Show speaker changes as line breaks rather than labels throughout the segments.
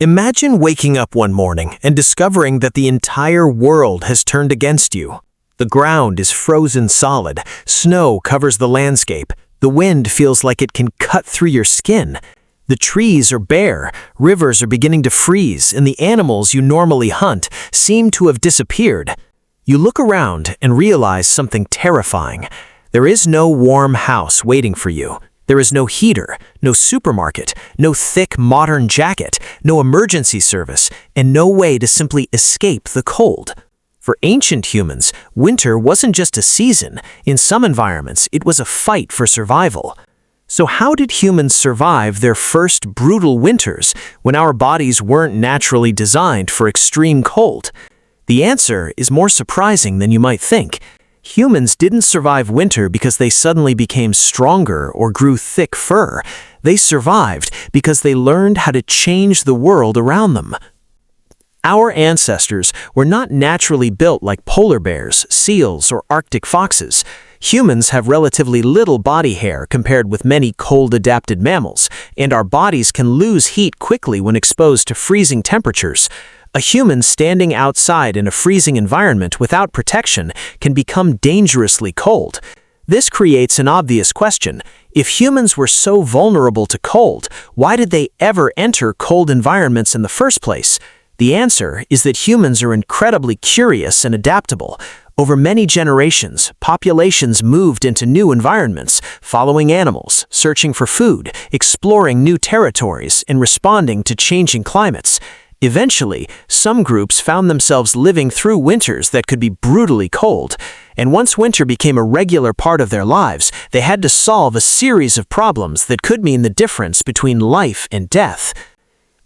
Imagine waking up one morning and discovering that the entire world has turned against you. The ground is frozen solid, snow covers the landscape, the wind feels like it can cut through your skin. The trees are bare, rivers are beginning to freeze, and the animals you normally hunt seem to have disappeared. You look around and realize something terrifying. There is no warm house waiting for you. There is no heater, no supermarket, no thick modern jacket, no emergency service, and no way to simply escape the cold. For ancient humans, winter wasn't just a season. In some environments, it was a fight for survival. So how did humans survive their first brutal winters when our bodies weren't naturally designed for extreme cold? The answer is more surprising than you might think. Humans didn't survive winter because they suddenly became stronger or grew thick fur. They survived because they learned how to change the world around them. Our ancestors were not naturally built like polar bears, seals, or Arctic foxes. Humans have relatively little body hair compared with many cold-adapted mammals, and our bodies can lose heat quickly when exposed to freezing temperatures. A human standing outside in a freezing environment without protection can become dangerously cold. This creates an obvious question. If humans were so vulnerable to cold, why did they ever enter cold environments in the first place? The answer is that humans are incredibly curious and adaptable. Over many generations, populations moved into new environments, following animals, searching for food, exploring new territories, and responding to changing climates. Eventually, some groups found themselves living through winters that could be brutally cold, and once winter became a regular part of their lives, they had to solve a series of problems that could mean the difference between life and death.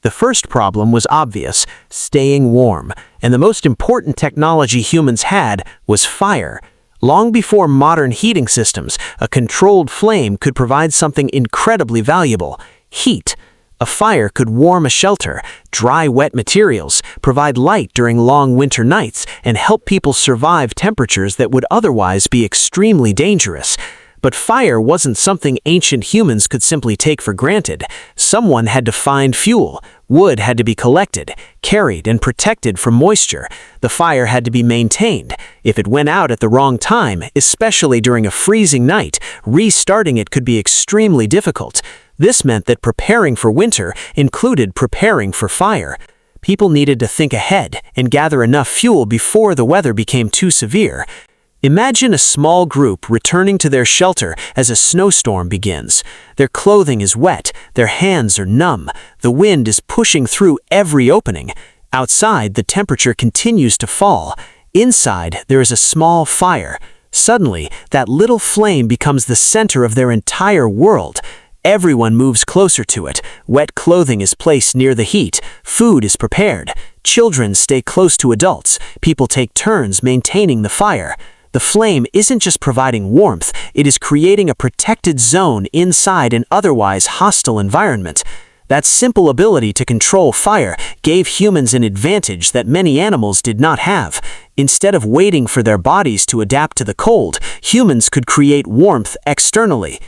The first problem was obvious: staying warm, and the most important technology humans had was fire. Long before modern heating systems, a controlled flame could provide something incredibly valuable: heat. A fire could warm a shelter, dry wet materials, provide light during long winter nights, and help people survive temperatures that would otherwise be extremely dangerous. But fire wasn't something ancient humans could simply take for granted. Someone had to find fuel. Wood had to be collected, carried, and protected from moisture. The fire had to be maintained. If it went out at the wrong time, especially during a freezing night, restarting it could be extremely difficult. This meant that preparing for winter included preparing for fire. People needed to think ahead and gather enough fuel before the weather became too severe. Imagine a small group returning to their shelter as a snowstorm begins. Their clothing is wet, their hands are numb, the wind is pushing through every opening. Outside, the temperature continues to fall. Inside, there is a small fire. Suddenly, that little flame becomes the center of their entire world. Everyone moves closer to it. Wet clothing is placed near the heat. Food is prepared. Children stay close to adults. People take turns maintaining the fire. The flame isn't just providing warmth, it is creating a protected zone inside an otherwise hostile environment. That simple ability to control fire gave humans an advantage that many animals did not have. Instead of waiting for their bodies to adapt to the cold, humans could create warmth externally.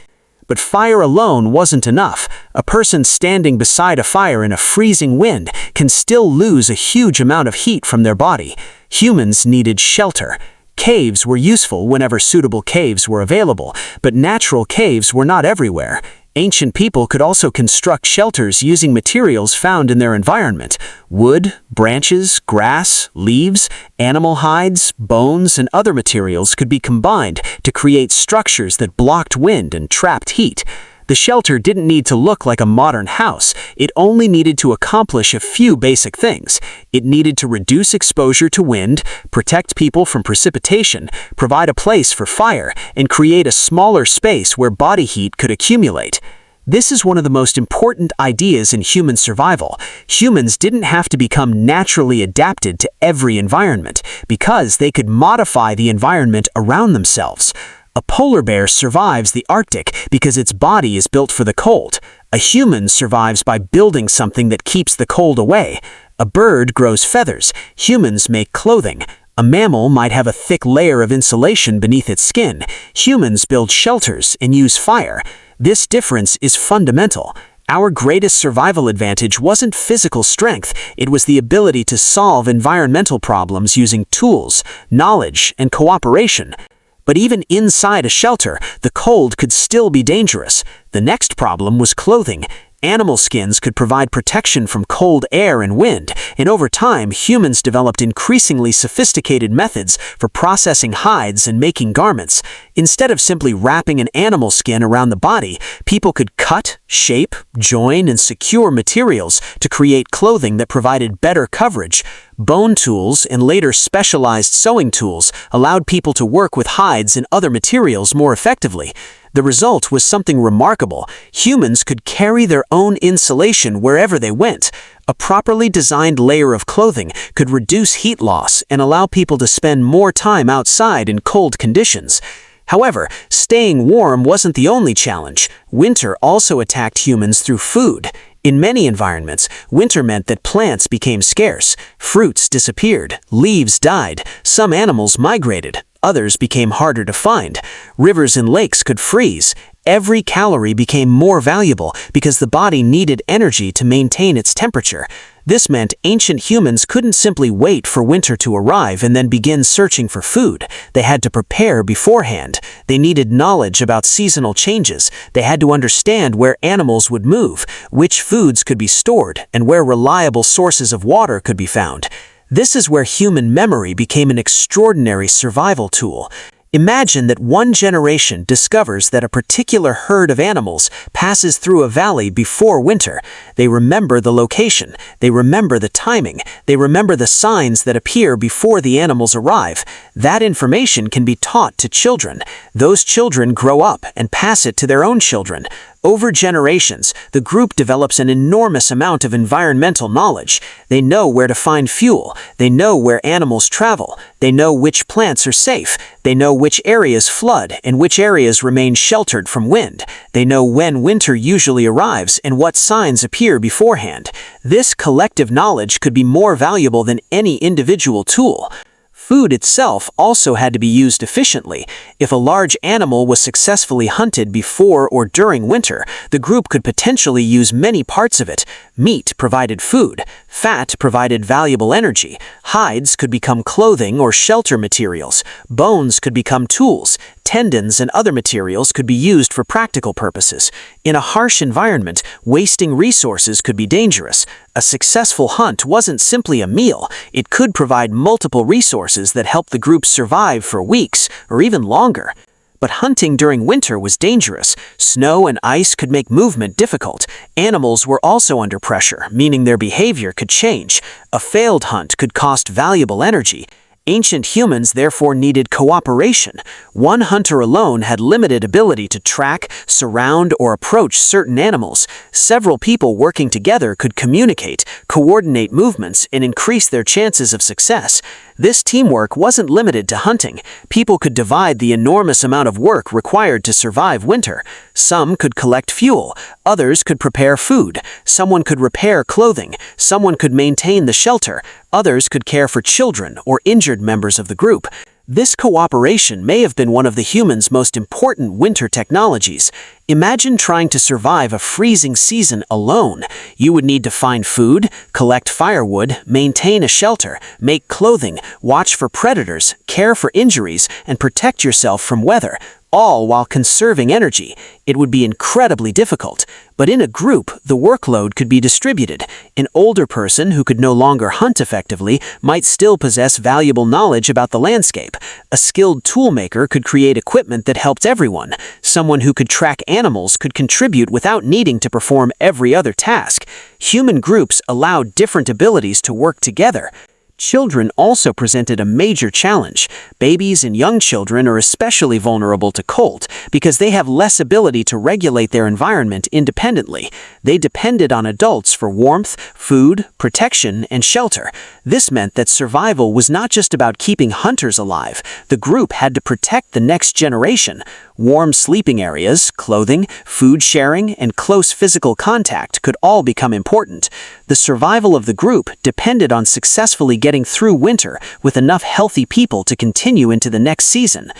But fire alone wasn't enough. A person standing beside a fire in a freezing wind can still lose a huge amount of heat from their body. Humans needed shelter. Caves were useful whenever suitable caves were available, but natural caves were not everywhere. Ancient people could also construct shelters using materials found in their environment: wood, branches, grass, leaves, animal hides, bones, and other materials could be combined to create structures that blocked wind and trapped heat. The shelter didn't need to look like a modern house. It only needed to accomplish a few basic things. It needed to reduce exposure to wind, protect people from precipitation, provide a place for fire, and create a smaller space where body heat could accumulate. This is one of the most important ideas in human survival. Humans didn't have to become naturally adapted to every environment because they could modify the environment around themselves. A polar bear survives the Arctic because its body is built for the cold. A human survives by building something that keeps the cold away. A bird grows feathers. Humans make clothing. A mammal might have a thick layer of insulation beneath its skin. Humans build shelters and use fire. This difference is fundamental.
Our greatest survival advantage wasn't physical strength, it was the ability to solve environmental problems using tools, knowledge, and cooperation. But even inside a shelter, the cold could still be dangerous. The next problem was clothing. Animal skins could provide protection from cold air and wind, and over time, humans developed increasingly sophisticated methods for processing hides and making garments. Instead of simply wrapping an animal skin around the body, people could cut, shape, join, and secure materials to create clothing that provided better coverage. Bone tools and later specialized sewing tools allowed people to work with hides and other materials more effectively. The result was something remarkable. Humans could carry their own insulation wherever they went. A properly designed layer of clothing could reduce heat loss and allow people to spend more time outside in cold conditions. However, staying warm wasn't the only challenge. Winter also attacked humans through food. In many environments, winter meant that plants became scarce, fruits disappeared, leaves died, some animals migrated, others became harder to find. Rivers and lakes could freeze. Every calorie became more valuable because the body needed energy to maintain its temperature. This meant ancient humans couldn't simply wait for winter to arrive and then begin searching for food. They had to prepare beforehand. They needed knowledge about seasonal changes. They had to understand where animals would move, which foods could be stored, and where reliable sources of water could be found. This is where human memory became an extraordinary survival tool. Imagine that one generation discovers that a particular herd of animals passes through a valley before winter. They remember the location, they remember the timing, they remember the signs that appear before the animals arrive. That information can be taught to children. Those children grow up and pass it to their own children. Over generations, the group develops an enormous amount of environmental knowledge. They know where to find fuel. They know where animals travel. They know which plants are safe. They know which areas flood and which areas remain sheltered from wind. They know when winter usually arrives and what signs appear beforehand. This collective knowledge could be more valuable than any individual tool. Food itself also had to be used efficiently. If a large animal was successfully hunted before or during winter, the group could potentially use many parts of it. Meat provided food. Fat provided valuable energy. Hides could become clothing or shelter materials. Bones could become tools. Tendons and other materials could be used for practical purposes. In a harsh environment, wasting resources could be dangerous. A successful hunt wasn't simply a meal. It could provide multiple resources that helped the group survive for weeks or even longer. But hunting during winter was dangerous. Snow and ice could make movement difficult. Animals were also under pressure, meaning their behavior could change. A failed hunt could cost valuable energy. Ancient humans therefore needed cooperation. One hunter alone had limited ability to track, surround, or approach certain animals. Several people working together could communicate, coordinate movements, and increase their chances of success. This teamwork wasn't limited to hunting. People could divide the enormous amount of work required to survive winter. Some could collect fuel. Others could prepare food. Someone could repair clothing. Someone could maintain the shelter. Others could care for children or injured members of the group. This cooperation may have been one of the humans' most important winter technologies. Imagine trying to survive a freezing season alone. You would need to find food, collect firewood, maintain a shelter, make clothing, watch for predators, care for injuries, and protect yourself from weather, all while conserving energy. It would be incredibly difficult. But in a group, the workload could be distributed. An older person who could no longer hunt effectively might still possess valuable knowledge about the landscape. A skilled toolmaker could create equipment that helped everyone. Someone who could track animals could contribute without needing to perform every other task. Human groups allowed different abilities to work together. Children also presented a major challenge. Babies and young children are especially vulnerable to cold because they have less ability to regulate their environment independently. They depended on adults for warmth, food, protection, and shelter. This meant that survival was not just about keeping hunters alive. The group had to protect the next generation. Warm sleeping areas, clothing, food sharing, and close physical contact could all become important. The survival of the group depended on successfully getting through winter with enough healthy people to continue into the next season.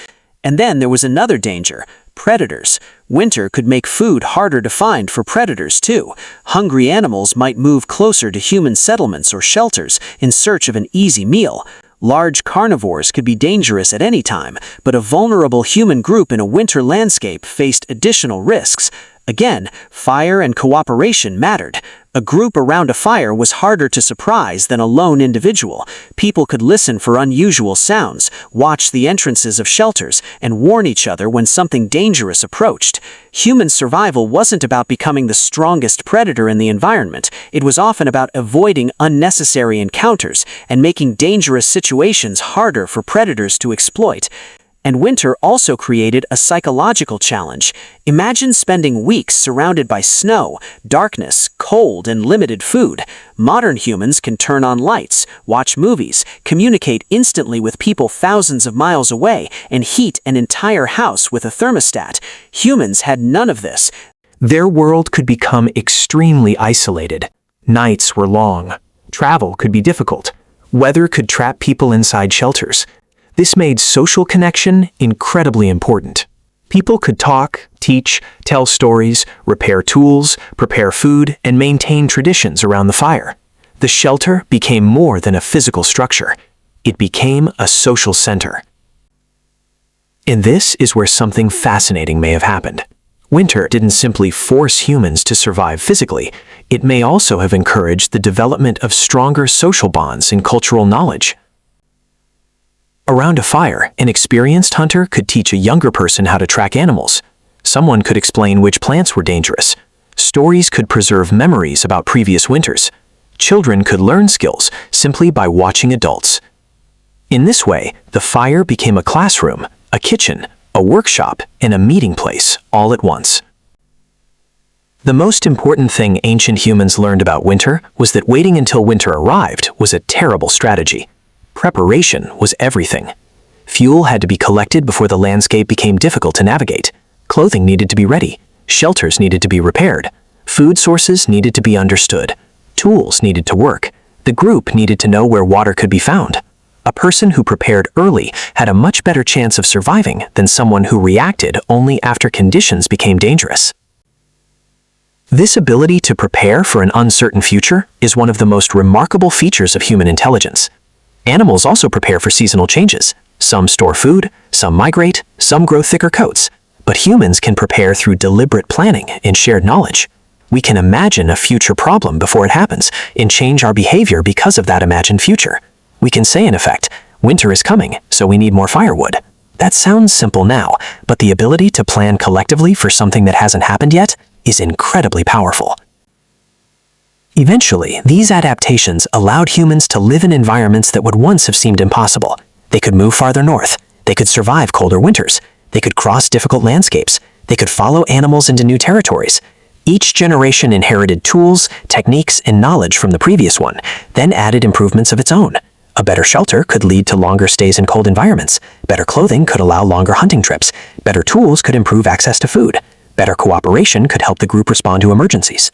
And then there was another danger. Predators. Winter could make food harder to find for predators too. Hungry animals might move closer to human settlements or shelters in search of an easy meal. Large carnivores could be dangerous at any time, but a vulnerable human group in a winter landscape faced additional risks. Again, fire and cooperation mattered. A group around a fire was harder to surprise than a lone individual. People could listen for unusual sounds, watch the entrances of shelters, and warn each other when something dangerous approached. Human survival wasn't about becoming the strongest predator in the environment. It was often about avoiding unnecessary encounters and making dangerous situations harder for predators to exploit. And winter also created a psychological challenge. Imagine spending weeks surrounded by snow, darkness, cold, and limited food. Modern humans can turn on lights, watch movies, communicate instantly with people thousands of miles away, and heat an entire house with a thermostat. Humans had none of this.
Their world could become extremely isolated. Nights were long. Travel could be difficult. Weather could trap people inside shelters. This made social connection incredibly important. People could talk, teach, tell stories, repair tools, prepare food, and maintain traditions around the fire. The shelter became more than a physical structure. It became a social center. And this is where something fascinating may have happened. Winter didn't simply force humans to survive physically. It may also have encouraged the development of stronger social bonds and cultural knowledge. Around a fire, an experienced hunter could teach a younger person how to track animals. Someone could explain which plants were dangerous. Stories could preserve memories about previous winters. Children could learn skills simply by watching adults. In this way, the fire became a classroom, a kitchen, a workshop, and a meeting place all at once. The most important thing ancient humans learned about winter was that waiting until winter arrived was a terrible strategy. Preparation was everything. Fuel had to be collected before the landscape became difficult to navigate. Clothing needed to be ready. Shelters needed to be repaired. Food sources needed to be understood. Tools needed to work. The group needed to know where water could be found. A person who prepared early had a much better chance of surviving than someone who reacted only after conditions became dangerous. This ability to prepare for an uncertain future is one of the most remarkable features of human intelligence. Animals also prepare for seasonal changes. Some store food, some migrate, some grow thicker coats. But humans can prepare through deliberate planning and shared knowledge. We can imagine a future problem before it happens and change our behavior because of that imagined future. We can say, in effect, winter is coming, so we need more firewood. That sounds simple now, but the ability to plan collectively for something that hasn't happened yet is incredibly powerful. Eventually, these adaptations allowed humans to live in environments that would once have seemed impossible. They could move farther north. They could survive colder winters. They could cross difficult landscapes. They could follow animals into new territories. Each generation inherited tools, techniques, and knowledge from the previous one, then added improvements of its own. A better shelter could lead to longer stays in cold environments. Better clothing could allow longer hunting trips. Better tools could improve access to food. Better cooperation could help the group respond to emergencies.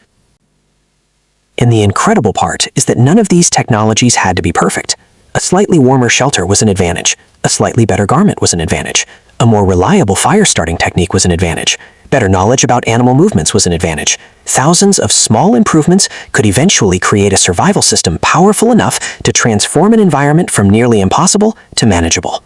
And the incredible part is that none of these technologies had to be perfect. A slightly warmer shelter was an advantage. A slightly better garment was an advantage. A more reliable fire-starting technique was an advantage. Better knowledge about animal movements was an advantage. Thousands of small improvements could eventually create a survival system powerful enough to transform an environment from nearly impossible to manageable.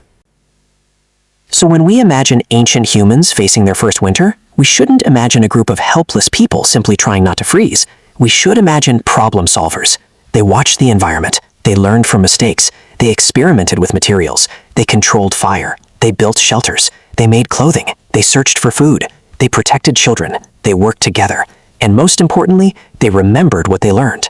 So when we imagine ancient humans facing their first winter, we shouldn't imagine a group of helpless people simply trying not to freeze. We should imagine problem solvers. They watched the environment. They learned from mistakes. They experimented with materials. They controlled fire. They built shelters. They made clothing. They searched for food. They protected children. They worked together. And most importantly, they remembered what they learned.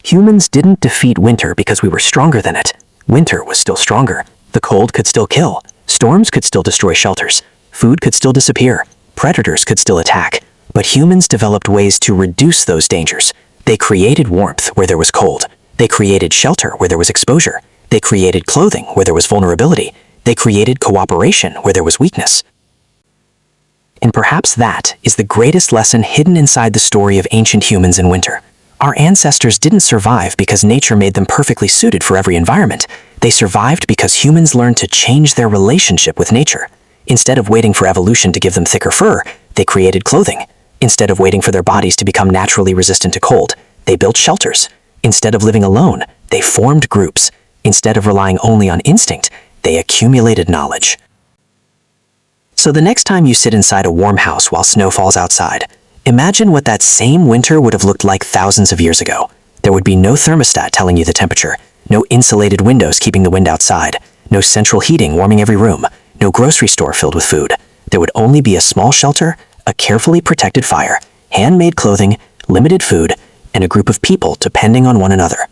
Humans didn't defeat winter because we were stronger than it. Winter was still stronger. The cold could still kill. Storms could still destroy shelters. Food could still disappear. Predators could still attack. But humans developed ways to reduce those dangers. They created warmth where there was cold. They created shelter where there was exposure. They created clothing where there was vulnerability. They created cooperation where there was weakness. And perhaps that is the greatest lesson hidden inside the story of ancient humans in winter. Our ancestors didn't survive because nature made them perfectly suited for every environment. They survived because humans learned to change their relationship with nature.
Instead of waiting for evolution to give them thicker fur, they created clothing. Instead of waiting for their bodies to become naturally resistant to cold, they built shelters. Instead of living alone, they formed groups. Instead of relying only on instinct, they accumulated knowledge. So the next time you sit inside a warm house while snow falls outside, imagine what that same winter would have looked like thousands of years ago. There would be no thermostat telling you the temperature, no insulated windows keeping the wind outside, no central heating warming every room, no grocery store filled with food. There would only be a small shelter, a carefully protected fire, handmade clothing, limited food, and a group of people depending on one another.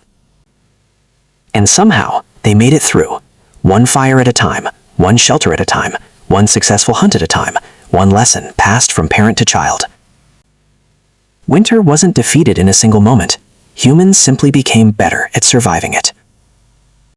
And somehow, they made it through. One fire at a time, one shelter at a time, one successful hunt at a time, one lesson passed from parent to child. Winter wasn't defeated in a single moment. Humans simply became better at surviving it.